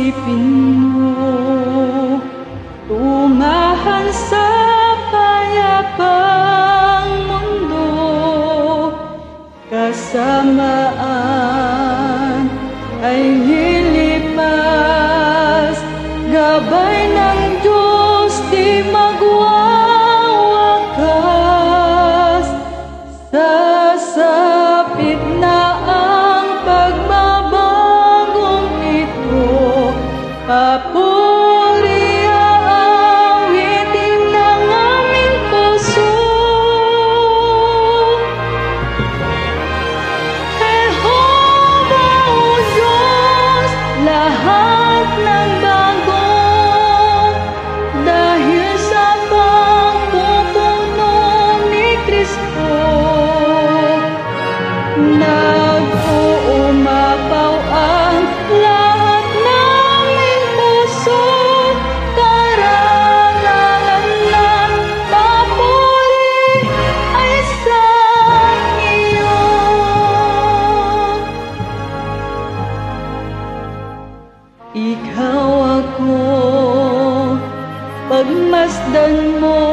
isipin mo, tumahan sa payapang mundo, kasamaan ay lilipas, gabay ng Diyos di magwawakas. Sasapit na ang pagbabagong ito, papuri aawitin ng aming puso. Jehovah, O Diyos, lahat ng bago, dahil sa pagpupuno ni Kristo, nag-uumapaw ang lahat naming puso, karangalan ng papuri ay sa iyo. Ikaw ako, pagmasdan mo